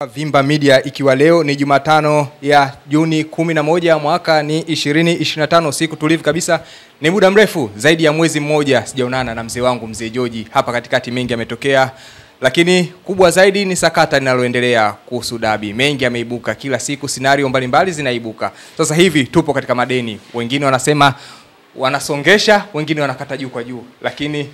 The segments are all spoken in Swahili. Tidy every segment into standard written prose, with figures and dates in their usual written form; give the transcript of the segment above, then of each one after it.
Vimba Media, ikiwa leo ni Jumatano ya Juni 11 mwaka ni 2025, siku tulivu kabisa. Ni muda mrefu zaidi ya mwezi mmoja sijaonana na mzee wangu mzee George. Hapa katikati mengi yametokea, lakini kubwa zaidi ni sakata linaloendelea kuhusu dabi. Mengi yameibuka kila siku, scenario mbalimbali zinaibuka. Sasa hivi tupo katika madeni. Wengine wanasema wanasongesha, wengine wanakata juu kwa juu. Lakini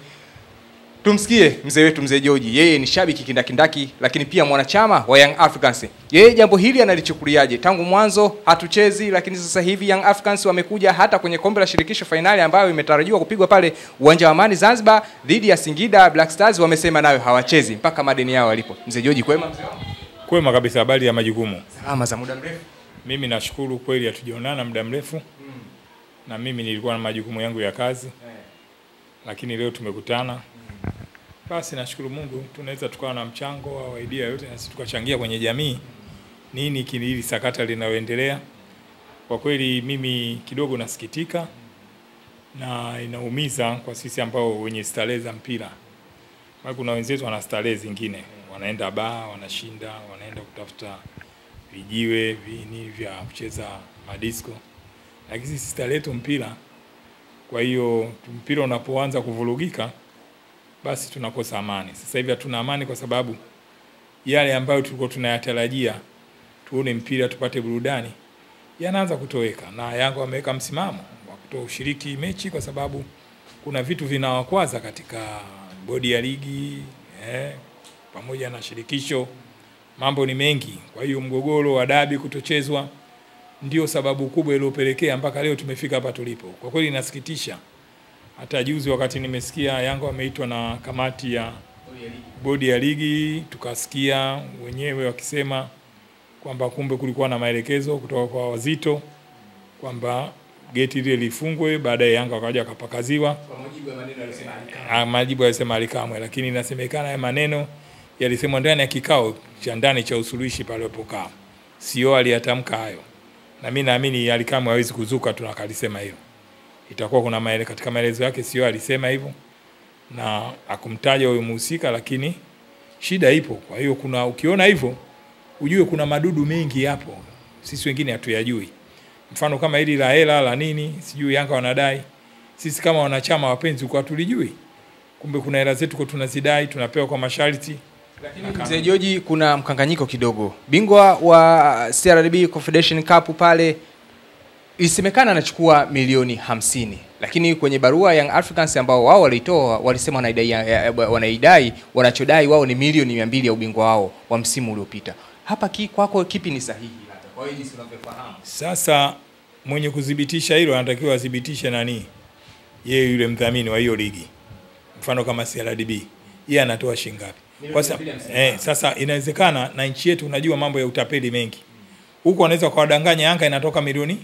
tumsikie mzee wetu mzee George. Yeye ni shabiki kindakindaki, lakini pia mwanachama wa Young Africans. Yeye jambo hili analichukuliaje? Tangu mwanzo hatuchezi, lakini sasa hivi Young Africans wamekuja hata kwenye kombe la shirikisho finali ambayo imetarajiwa kupigwa pale uwanja wa Amani Zanzibar dhidi ya Singida Black Stars, wamesema nayo hawachezi mpaka madeni yao walipo. Mzee George, kwema mzee wangu? Kwema kabisa, habari ya majukumu. Salama za muda mrefu. Mimi nashukuru kweli, hatujaonana muda mrefu. Na mimi nilikuwa na majukumu yangu ya kazi. Lakini leo tumekutana. Basi nashukuru Mungu, tunaweza tukawa na mchango au idea yote na sisi tukachangia kwenye jamii. Nini hili sakata linaloendelea? Kwa kweli mimi kidogo nasikitika na inaumiza kwa sisi ambao wenye starehe za mpira. Maana kuna wenzetu wana starehe zingine, wanaenda baa, wanashinda, wanaenda kutafuta vijiwe, vini vya kucheza madisco. Lakini sisi starehe tu mpira. Kwa hiyo mpira unapoanza kuvurugika, basi tunakosa amani. Sasa hivi hatuna amani kwa sababu yale ambayo tulikuwa tunayatarajia tuone mpira tupate burudani yanaanza kutoweka, na Yanga wameweka msimamo wa kutoa ushiriki mechi kwa sababu kuna vitu vinawakwaza katika bodi ya ligi pamoja na shirikisho. Mambo ni mengi. Kwa hiyo mgogoro wa dabi kutochezwa ndio sababu kubwa iliyopelekea mpaka leo tumefika hapa tulipo. Kwa kweli inasikitisha. Hata juzi wakati nimesikia Yanga wameitwa na kamati ya bodi ya ligi, tukasikia wenyewe wakisema kwamba kumbe kulikuwa na maelekezo kutoka kwa wazito kwamba geti ile lifungwe, baadaye Yanga wakaja wakapakaziwa. Kwa mujibu wa maneno alisema majibu alisema Alikamwe, lakini inasemekana ya maneno yalisemwa ndani ya kikao cha ndani cha usuluhishi pale pokaa. Sio aliyatamka hayo. Na mimi naamini Alikamwe hawezi kuzuka tunakalisema hilo. Itakuwa kuna maelezo katika maelezo yake, sio alisema hivyo na akumtaja huyo mhusika, lakini shida ipo. Kwa hiyo kuna, ukiona hivyo ujue kuna madudu mengi hapo sisi wengine hatuyajui. Mfano kama hili la hela la nini sijui Yanga wanadai, sisi kama wanachama wapenzi kwa tulijui. Kumbe kuna hela zetu kwa tunazidai, tunapewa kwa masharti. Lakini mzee George, kuna mkanganyiko kidogo. Bingwa wa CRDB Confederation Cup pale isemekana anachukua milioni 50, lakini kwenye barua Young Africans ambao wao walitoa walisema wanaidai wanachodai wao ni milioni 200 ya ubingwa wao wa msimu uliopita. Hapa kwako kipi ni sahihi hata? Kwa hiyo jinsi unavyofahamu. Sasa mwenye kudhibitisha hilo anatakiwa adhibitishe nani? Yeye yule mdhamini wa hiyo ligi. Mfano kama CRDB, yeye anatoa shilingi ngapi? Kwa sababu sasa inawezekana na nchi yetu unajua mambo ya utapeli mengi. Huko wanaweza kuwadanganya Yanga inatoka milioni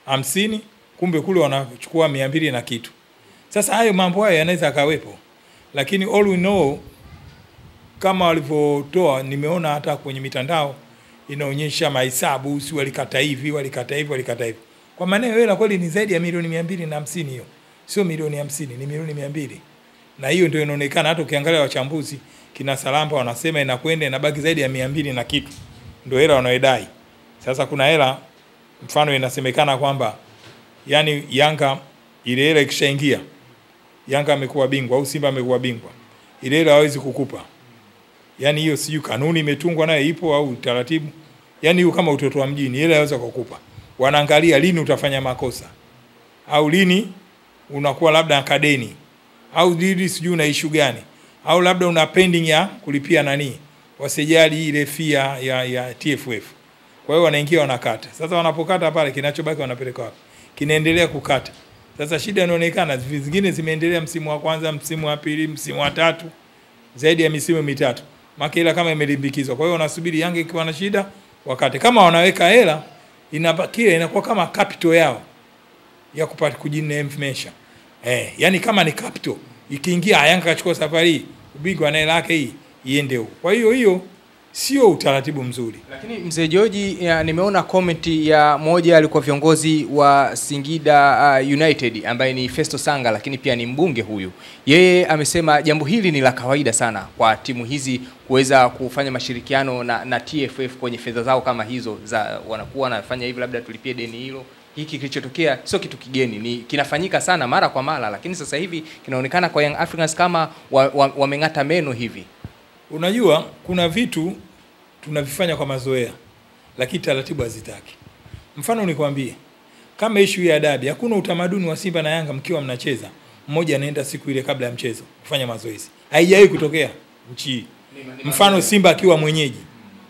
50, kumbe kule wanachukua 200 na kitu. Sasa hayo mambo hayo yanaweza kawepo. Lakini all we know kama walivyotoa, nimeona hata kwenye mitandao inaonyesha mahesabu, si walikata hivi, walikata hivi, walikata hivi. Kwa maana hiyo kweli ni zaidi ya milioni 250 hiyo. Sio milioni 50, ni milioni 200. Na hiyo ndio inaonekana hata ukiangalia wachambuzi kina Salamba wanasema inakwenda inabaki zaidi ya 200 na kitu. Ndio hela wanaodai. Sasa kuna hela mfano inasemekana kwamba yani Yanga ile hela ikishaingia, Yanga amekuwa bingwa au Simba amekuwa bingwa, ile hela hawezi kukupa. Yani hiyo siju kanuni imetungwa nayo ipo au taratibu. Yani hiyo kama utoto wa mjini, ile hawezi kukupa. Wanaangalia lini utafanya makosa. Au lini unakuwa labda akadeni. Au lini siju una issue gani. Au labda una pending ya kulipia nani. Wasijali ile fee ya TFF. Kwa hiyo wanaingia wanakata. Sasa wanapokata pale kinachobaki wanapeleka wapi? Kinaendelea kukata. Sasa shida inaonekana zingine zimeendelea msimu wa kwanza, msimu wa pili, msimu wa tatu, zaidi ya misimu mitatu. Maka ila kama imelimbikizwa. Kwa hiyo wanasubiri Yanga ikiwa na shida wakati. Kama wanaweka hela inabakia inakuwa kama capital yao ya kupata kujinefmesha. Yani kama ni capital ikiingia Yanga kachukua safari ubingwa na hela yake hii iende huko. Kwa hiyo sio utaratibu mzuri. Lakini mzee George, nimeona comment ya moja alikuwa viongozi wa Singida United ambaye ni Festo Sanga, lakini pia ni mbunge huyu. Yeye amesema jambo hili ni la kawaida sana kwa timu hizi kuweza kufanya mashirikiano na TFF kwenye fedha zao kama hizo za wanakuwa wanafanya hivi, labda tulipie deni hilo. Hiki kilichotokea sio kitu kigeni, ni kinafanyika sana mara kwa mara, lakini sasa hivi kinaonekana kwa Young Africans kama wameng'ata meno hivi. Unajua kuna vitu tunavifanya kwa mazoea lakini taratibu hazitaki. Mfano nikwambie, kama issue ya dabi, hakuna utamaduni wa Simba na Yanga mkiwa mnacheza mmoja anaenda siku ile kabla ya mchezo kufanya mazoezi. Haijawahi kutokea nchi. Mfano Simba akiwa mwenyeji.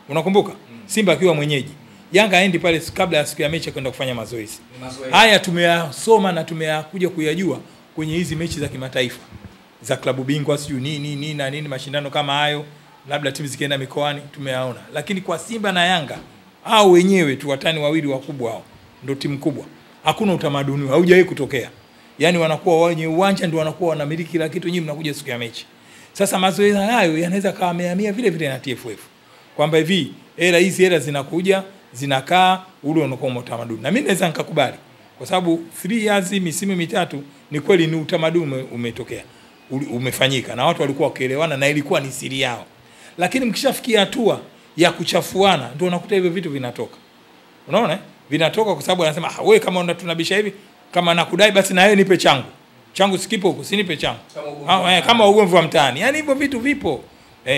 Unakumbuka? Simba akiwa mwenyeji, Yanga aendi pale kabla ya siku ya mechi kwenda kufanya mazoezi. Haya tumeyasoma na tumeyakuja kuyajua kwenye hizi mechi za kimataifa za klabu bingwa sio nini na nini, mashindano kama hayo, labda timu zikienda mikoani tumeyaona. Lakini kwa Simba na Yanga hao wenyewe tu watani wawili wakubwa hao ndio timu kubwa, hakuna utamaduni, haujawahi kutokea. Yaani wanakuwa wenye uwanja ndio wanakuwa wanamiliki kila kitu, nyinyi mnakuja siku ya mechi. Sasa mazoezi hayo yanaweza kawamehamia vile vile na TFF kwamba hivi hela zinakuja zinakaa, ule unakuwa utamaduni. Na mimi naweza nikakubali kwa sababu 3 years, misimu mitatu, ni kweli ni utamaduni umetokea, umefanyika na watu walikuwa wakielewana na ilikuwa ni siri yao. Lakini mkishafikia hatua ya kuchafuana ndio unakuta hivyo vitu vinatoka. Unaona? Vinatoka kwa sababu anasema wewe kama tunabisha hivi, kama nakudai basi na wewe nipe changu. Changu sikipo huko, sinipe changu. Kama ugomvi wa mtaani. Yaani hivyo vitu vipo.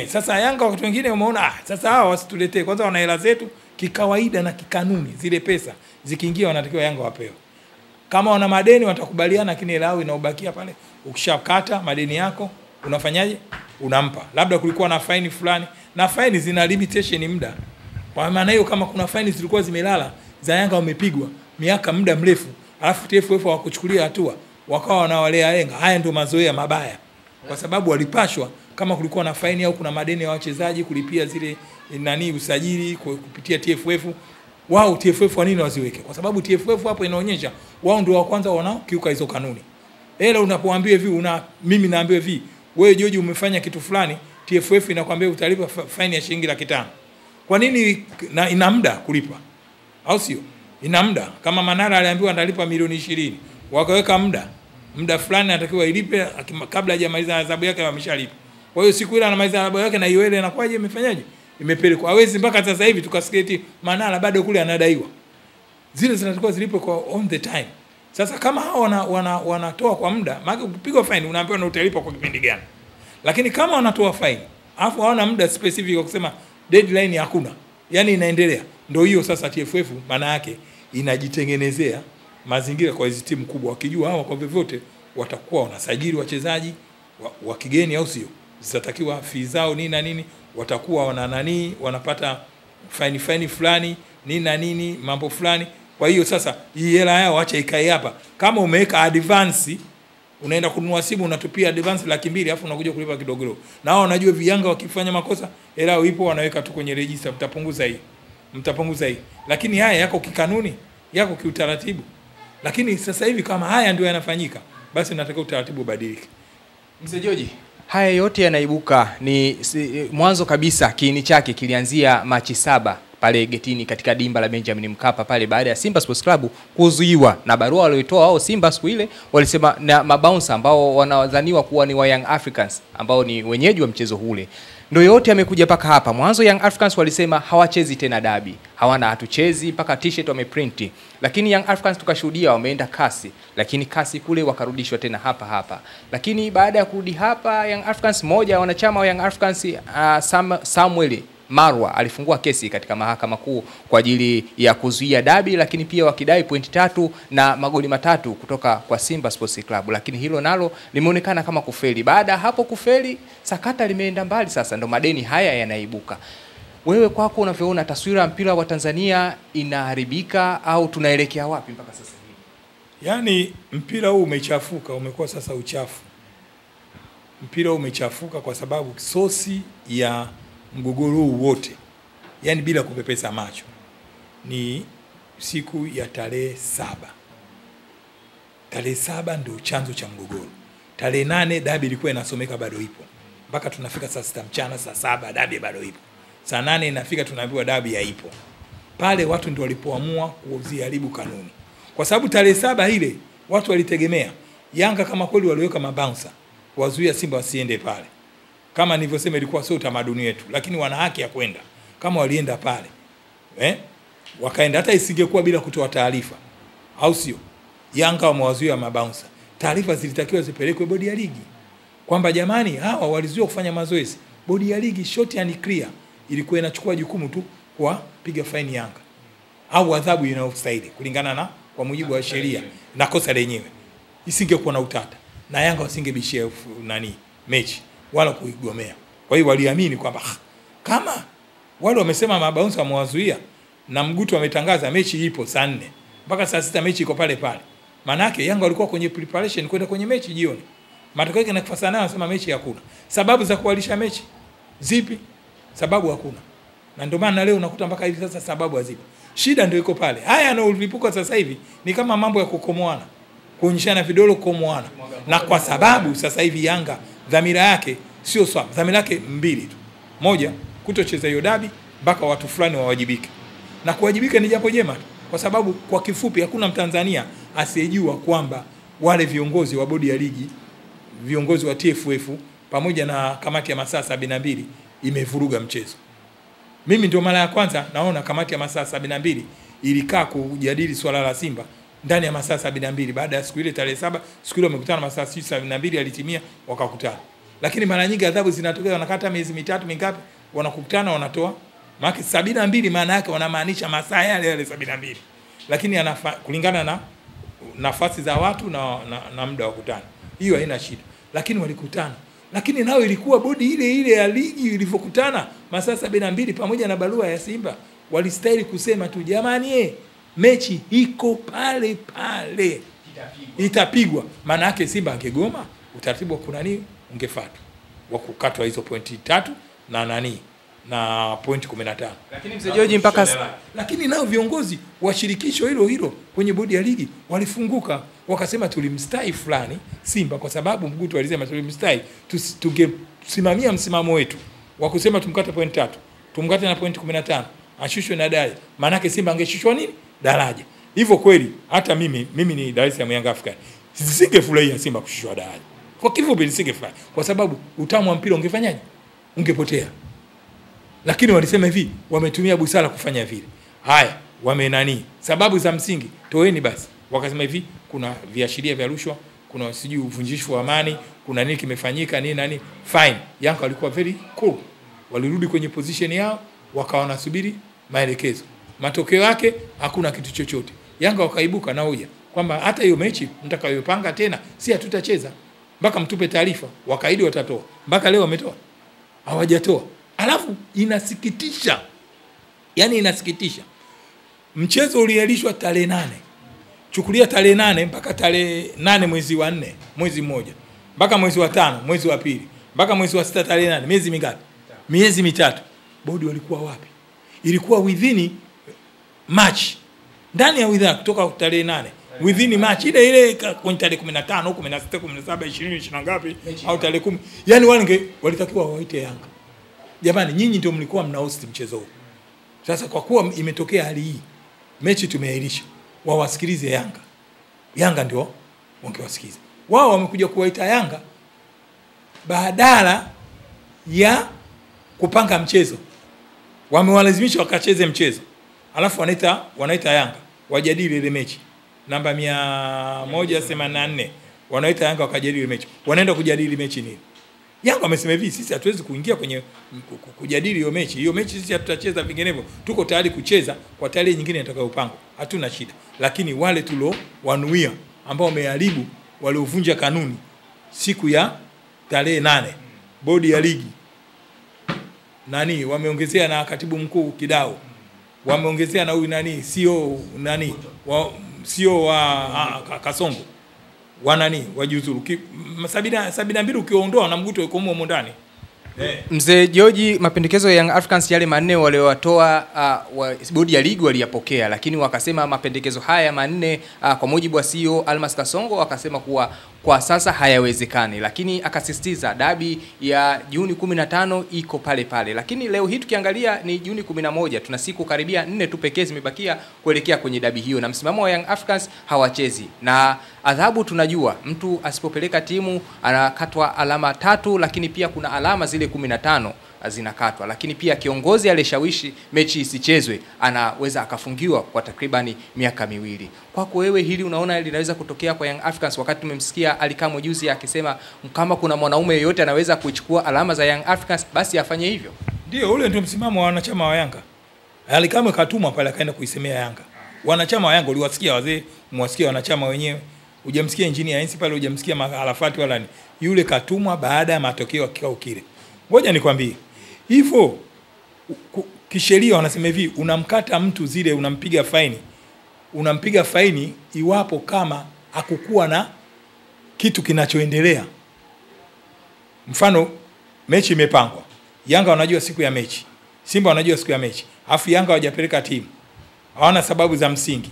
Sasa Yanga wakati wengine umeona sasa hawa wasituletee, kwanza wana hela zetu kikawaida na kikanuni, zile pesa zikiingia wanatakiwa Yanga wapewe. Kama wana madeni watakubaliana, lakini hela yao inaobakia pale. Ukishakata madeni yako unafanyaje? Unampa. Labda kulikuwa na faini fulani, na faini zina limitation muda. Kwa maana hiyo kama kuna faini zilikuwa zimelala za Yanga wamepigwa miaka muda mrefu, alafu TFF hawakuchukulia hatua, wakawa wanawalea Yanga. Haya ndio mazoea mabaya. Kwa sababu walipashwa kama kulikuwa na faini au kuna madeni ya wachezaji kulipia zile usajili kupitia TFF, wao TFF kwa nini waziweke? Kwa sababu TFF hapo inaonyesha wao ndio wa kwanza wanaokiuka hizo kanuni. Hela unapoambiwa hivi, mimi naambiwa hivi, wewe George umefanya kitu fulani, TFF inakwambia utalipa faini ya shilingi 500,000. Kwa nini? Ina muda kulipa, au sio? Ina muda. Kama Manara aliambiwa atalipa milioni 20, wakaweka muda fulani anatakiwa ilipe kabla hajamaliza adhabu yake, wameshalipa. Kwa hiyo siku ile anamaliza adhabu yake na hiyo ile inakuwaje, imefanyaje? Imepelekwa. Hawezi mpaka sasa hivi tukasiketi Manara bado kule anadaiwa. Zile zinatakiwa zilipe kwa on the time. Sasa kama hao wanatoa kwa muda, maana ukipigwa fine unaambiwa na utalipa kwa kipindi gani. Lakini kama wanatoa fine, alafu hawana muda specific wa kusema deadline hakuna, yani inaendelea, ndio hiyo sasa TFF maana yake inajitengenezea mazingira kwa hizo timu kubwa, wakijua hawa kwa vyovyote watakuwa wanasajili wachezaji wa kigeni, au sio? Zitatakiwa fee zao nini watakuwa wanapata fine fulani nini mambo fulani. Kwa hiyo sasa hii hela yao acha ikae hapa. Kama umeweka advance, unaenda kununua simu unatupia advance 200,000 alafu unakuja kulipa kidogo. Na wao wanajua Yanga wakifanya makosa hela yao ipo, wanaweka tu kwenye register, mtapunguza hii. Lakini haya yako kikanuni, yako kiutaratibu. Lakini sasa hivi kama haya ndio yanafanyika, basi nataka utaratibu ubadilike. Mzee George, haya yote yanaibuka ni mwanzo kabisa, kiini chake kilianzia Machi 7 pale getini katika dimba la Benjamin Mkapa pale, baada ya Simba Sports Club kuzuiwa na barua walioitoa wao Simba siku ile, walisema na mabouncer ambao wanadhaniwa kuwa ni wa Young Africans ambao ni wenyeji wa mchezo ule. Ndio yote yamekuja paka hapa. Mwanzo Young Africans walisema hawachezi tena dabi, hatuchezi, paka t-shirt wameprinti. Lakini Young Africans tukashuhudia wameenda kasi, lakini kasi kule wakarudishwa tena hapa. Lakini baada ya kurudi hapa Young Africans, moja wanachama wa Young Africans Samuel Marwa alifungua kesi katika mahakama kuu kwa ajili ya kuzuia dabi, lakini pia wakidai pointi 3 na magoli 3 kutoka kwa Simba Sports Club. Lakini hilo nalo limeonekana kama kufeli. Baada hapo kufeli, sakata limeenda mbali, sasa ndo madeni haya yanaibuka. Wewe kwako unavyoona taswira ya mpira wa Tanzania inaharibika au tunaelekea wapi mpaka sasa hivi? Yaani mpira huu umechafuka, umekuwa sasa uchafu. Mpira huu umechafuka kwa sababu sosi ya mgogoro huu wote, yani bila kupepesa macho, ni siku ya tarehe 7. Tarehe 7 ndio chanzo cha mgogoro. Tarehe 8 dabi ilikuwa inasomeka bado ipo. Mpaka tunafika saa 6 mchana, saa 7 dabi bado ipo. saa 8 inafika tunaambiwa dabi haipo. Pale watu ndio walipoamua kuziharibu kanuni. Kwa sababu tarehe 7 ile watu walitegemea Yanga kama kweli waliweka mabouncer wazuia Simba wasiende pale. Kama nilivyosema ilikuwa sio utamaduni wetu, lakini wana haki ya kwenda. Kama walienda pale, wakaenda hata isingekuwa bila kutoa taarifa. Au sio? Yanga wamewazuia mabouncer. Taarifa zilitakiwa zipelekwe bodi ya ligi. Kwamba jamani hawa walizuia kufanya mazoezi. Bodi ya ligi short and clear ilikuwa inachukua jukumu tu kwa piga faini Yanga au adhabu inayostahili kulingana na kwa mujibu wa sheria na kosa lenyewe. Isingekuwa na utata na Yanga wasingebishia mechi wala kuigomea. Kwa hiyo waliamini kwamba kama wale wamesema mabouncer wamewazuia na Mguto ametangaza mechi ipo saa 4 mpaka saa 6 mechi iko pale pale. Maana yake Yanga walikuwa kwenye preparation kwenda kwenye mechi jioni. Matokeo yake nakufasa nayo wanasema mechi hakuna. Sababu za kualisha mechi zipi? Sababu hakuna. Na ndio maana leo unakuta mpaka hivi sasa sababu hazipo. Shida ndio iko pale. Haya yanayolipuka sasa hivi ni kama mambo ya kukomoana. Kuonyeshana vidole kukomoana. Na kwa sababu sasa hivi Yanga dhamira yake sio sawa. Dhamira yake mbili tu. Moja, kutocheza hiyo dabi mpaka watu fulani wawajibike. Na kuwajibika ni jambo jema kwa sababu kwa kifupi hakuna Mtanzania asiyejua kwamba wale viongozi wa bodi ya ligi, viongozi wa TFF pamoja na kamati ya masaa 72 imevuruga mchezo. Mimi ndio mara ya kwanza naona kamati ya masaa 72 ilikaa kujadili swala la Simba ndani ya masaa 72 baada ya siku ile tarehe 7 siku ile wamekutana masaa 72 yalitimia wakakutana. Lakini mara nyingi adhabu zinatokea wanakata miezi mitatu mingapi wanakutana wanatoa maana 72 maana yake wanamaanisha masaa yale 72. Lakini kulingana na nafasi za watu na muda wa kukutana. Hiyo haina shida. Lakini walikutana. Lakini nao ilikuwa bodi ile ya ligi ilivyokutana masaa 72 pamoja na barua ya Simba walistahili kusema tu jamani mechi iko pale pale itapigwa. Maana yake Simba angegoma utaratibu wa kuna nini ungefuatwa wa kukatwa hizo pointi 3 na pointi 15. Lakini mzee George lakini nao viongozi wa shirikisho hilo kwenye bodi ya ligi walifunguka wakasema tulimstai fulani Simba kwa sababu Mguto alisema tulimstai tungesimamia msimamo wetu wa kusema tumkate pointi 3 tumkate na pointi 15 ashushwe na daraja. Maana yake Simba angeshushwa nini daraja. Hivyo kweli hata mimi ni Dar es Salaam Young African singefurahia Simba kushushwa daraja. Kwa kifupi nisingefurahi kwa sababu utamu wa mpira ungefanyaje ungepotea. Lakini walisema hivi wametumia busara kufanya vile. Haya sababu za msingi toeni basi. Wakasema hivi kuna viashiria vya rushwa, kuna sijui uvunjifu wa amani, kuna nini kimefanyika nini fine. Yanga walikuwa very cool. Walirudi kwenye position yao wakawa wanasubiri maelekezo. Matokeo yake hakuna kitu chochote. Yanga wakaibuka na hoja kwamba hata hiyo mechi mtakayopanga tena si hatutacheza mpaka mtupe taarifa. Wakaidi watatoa. Mpaka leo wametoa. Hawajatoa. Alafu inasikitisha. Yaani inasikitisha. Mchezo uliahirishwa tarehe 8. Chukulia tarehe 8 mpaka tarehe 8 mwezi wa 4, mwezi mmoja. Mpaka mwezi wa 5, mwezi wa 2. Mpaka mwezi wa 6 tarehe 8, miezi mingapi? Miezi mitatu. Bodi walikuwa wapi? Ilikuwa within March. Ndani ya within kutoka tarehe 8. Within March ile kwenye tarehe 15, 16, 17, 20 ngapi au tarehe 10. Yaani walitakiwa waite Yanga. Jamani nyinyi ndio mlikuwa mnahost mchezo huu. Sasa kwa kuwa imetokea hali hii, mechi tumeahirisha. Wawasikilize Yanga. Yanga ndio wangewasikiza. Wao wamekuja kuwaita Yanga badala ya kupanga mchezo. Wamewalazimisha wakacheze mchezo. Alafu wanaita Yanga wajadili ile mechi. Namba 184 wanaita Yanga wakajadili ile mechi. Wanaenda kujadili mechi nini? Yanga wamesema hivi sisi hatuwezi kuingia kwenye kujadili hiyo mechi. Hiyo mechi sisi hatutacheza vinginevyo. Tuko tayari kucheza kwa tarehe nyingine itakayopangwa. Hatuna shida. Lakini wale wanuia ambao wameharibu waliovunja kanuni siku ya tarehe 8 bodi ya ligi wameongezea na katibu mkuu Kidao. Wameongezea na huyu sio wa Kasongo. Wajiuzuru. 72 ukiondoa na Mguto yuko humo ndani. Mzee George, mapendekezo ya Young Africans yale manne waliowatoa bodi ya ligi waliyapokea, lakini wakasema mapendekezo haya manne kwa mujibu wa CEO Almas Kasongo wakasema kuwa kwa sasa hayawezekani, lakini akasisitiza dabi ya Juni 15 iko pale pale. Lakini leo hii tukiangalia ni Juni 11, tuna siku karibia 4 tu pekee zimebakia kuelekea kwenye dabi hiyo, na msimamo wa Young Africans hawachezi. Na adhabu tunajua mtu asipopeleka timu anakatwa alama 3, lakini pia kuna alama zile 15 zinakatwa, lakini pia kiongozi aliyeshawishi mechi isichezwe anaweza akafungiwa kwa takribani miaka 2. Kwako wewe hili unaona linaweza kutokea kwa Young Africans, wakati tumemsikia Ali Kamwe juzi akisema kama kuna mwanaume yeyote anaweza kuchukua alama za Young Africans basi afanye hivyo? Ndio, ule ndio msimamo wa wanachama wa Yanga. Ali Kamwe katumwa pale akaenda kuisemea Yanga. Wanachama wa Yanga uliwasikia wazee, mwasikia wanachama wenyewe. Hujamsikia engineer Ensi pale, hujamsikia Arafati wala ni. Yule katumwa baada ya matokeo ya kikao kile. Ngoja nikwambie. Hivyo kisheria wanasema hivi, unamkata mtu zile, unampiga faini iwapo kama hakukuwa na kitu kinachoendelea. Mfano mechi imepangwa, Yanga wanajua siku ya mechi, Simba wanajua siku ya mechi, afu Yanga hawajapeleka timu, hawana sababu za msingi,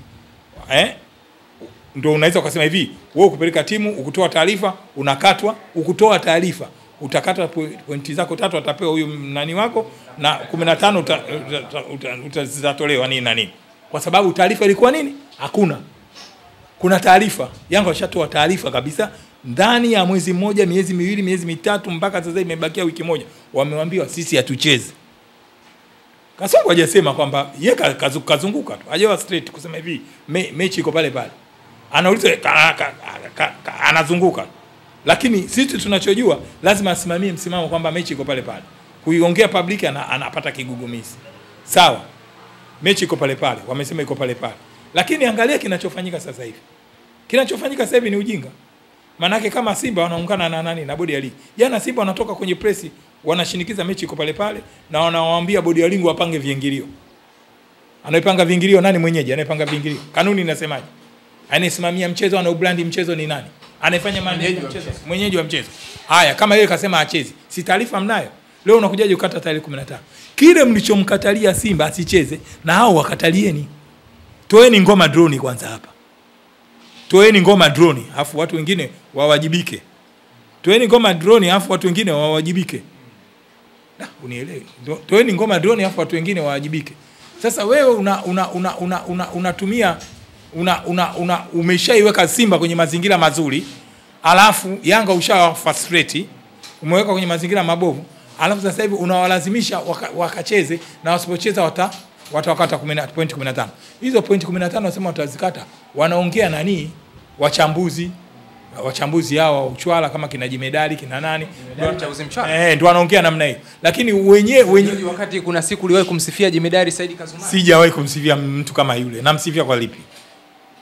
ndio unaweza ukasema hivi, wewe kupeleka timu, ukutoa taarifa unakatwa, ukutoa taarifa utakata pointi zako 3, atapewa huyu nani wako, na 15 utazitolewa nini na nini, kwa sababu taarifa ilikuwa nini? Hakuna. Kuna taarifa, Yanga washatoa taarifa kabisa ndani ya mwezi mmoja, miezi 2, miezi 3, mpaka sasa imebakia wiki moja, wamewaambiwa sisi hatuchezi. Kasongo hajasema kwamba yeye kazunguka tu, hajawa straight kusema hivi mechi iko pale pale, anauliza anazunguka. Lakini sisi tunachojua lazima asimamie msimamo kwamba mechi iko pale pale. Kuiongea public anapata kigugumizi. Sawa. Mechi iko pale pale, wamesema iko pale pale. Lakini angalia kinachofanyika sasa hivi. Kinachofanyika sasa hivi ni ujinga. Manake kama Simba wanaungana na nani na bodi ya ligi. Jana Simba wanatoka kwenye press wanashinikiza mechi iko pale pale na wanawaambia bodi ya ligi wapange viingilio. Anaipanga viingilio nani mwenyeji? Anayepanga viingilio. Kanuni inasemaje? Anayesimamia mchezo, ana ubrandi mchezo ni nani? Anafanya maneno mchezo, mwenyeji wa mchezo. Haya, kama yeye kasema acheze, si taarifa mnayo? Leo unakujaje ukata tarehe 15? Kile mlichomkatalia Simba asicheze na hao wakatalieni. Toeni ngoma drone kwanza hapa. Toeni ngoma drone, afu watu wengine wawajibike. Toeni ngoma drone, afu watu wengine wawajibike. Unielewe. Toeni ngoma drone, afu watu wengine wawajibike. Sasa wewe unatumia umeshaiweka Simba kwenye mazingira mazuri, alafu Yanga ushawa frustrate, umeweka kwenye mazingira mabovu, alafu sasa hivi unawalazimisha wakacheze, na wasipocheza watakata point 15. Hizo point 15 wasema watazikata, wanaongea nani? Wachambuzi hao uchwala kama kina Jimedali kina nani, ndio wanaongea namna hiyo. Lakini wenyewe wakati kuna siku uliwahi kumsifia Jimedali Said Kazumari? Sijawahi kumsifia mtu kama yule. Namsifia kwa lipi?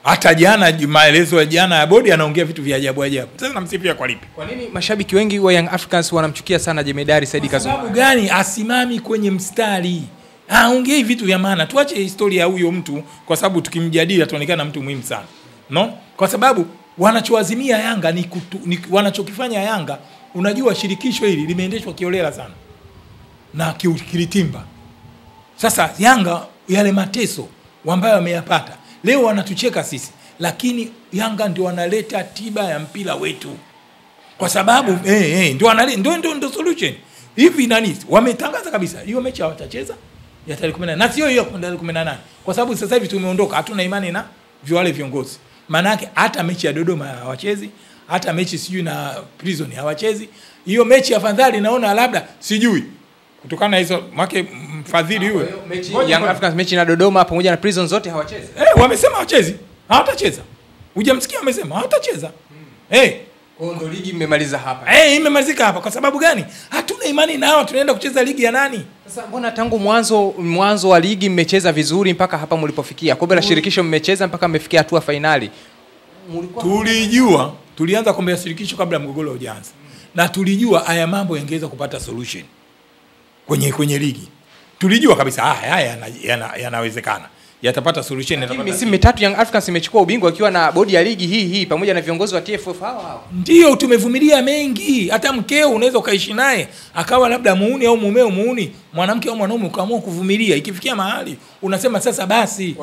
Hata jana maelezo ya jana ya bodi anaongea vitu vya ajabu ajabu. Sasa namsifia kwa lipi? Kwa nini mashabiki wengi wa Young Africans wanamchukia sana Jemedari Said Kazumari? Sababu gani? Asimami kwenye mstari. Aongei vitu vya maana. Tuache historia ya huyo mtu, kwa sababu tukimjadili ataonekana mtu muhimu sana. No? Kwa sababu wanachoazimia Yanga ni wanachokifanya Yanga, unajua shirikisho hili limeendeshwa kiolela sana na kilitimba. Sasa Yanga yale mateso ambayo wameyapata leo wanatucheka sisi, lakini Yanga ndio wanaleta tiba ya mpira wetu. Kwa sababu ndio solution. Hivi nani wametangaza kabisa hiyo mechi hawatacheza ya tarehe 18, na sio hiyo tarehe 18, kwa sababu sasa hivi tumeondoka, hatuna imani na wale viongozi. Maana yake hata mechi ya Dodoma hawachezi, hata mechi sijui na Prison hawachezi. Hiyo mechi afadhali naona labda sijui kutokana na hizo make mfadhili yule mechi Young Africans mechi na Dodoma pamoja na Prison zote hawachezi. Wamesema hawachezi. Hawatacheza. Hujamsikia wamesema hawatacheza. Kwa ndo ligi imemaliza hapa. Imemalizika hapa. Kwa sababu gani? Hatuna imani nao, tunaenda kucheza ligi ya nani? Sasa mbona tangu mwanzo wa ligi mmecheza vizuri mpaka hapa mlipofikia? Kombe la shirikisho mmecheza mpaka mmefikia hatua finali. Tulijua, tulianza kombe la shirikisho kabla mgogoro hujaanza. Na tulijua haya mambo yangeweza kupata solution kwenye ligi. Tulijua kabisa haya yanawezekana. Yatapata solution. Misimu 3 Young Africans imechukua ubingwa akiwa na bodi ya ligi hii pamoja na viongozi wa TFF hao. Ndio tumevumilia mengi. Hata mkeo unaweza ukaishi naye akawa labda muuni au mumeo muuni, mwanamke au mwanaume ukaamua kuvumilia. Ikifikia mahali unasema sasa basi.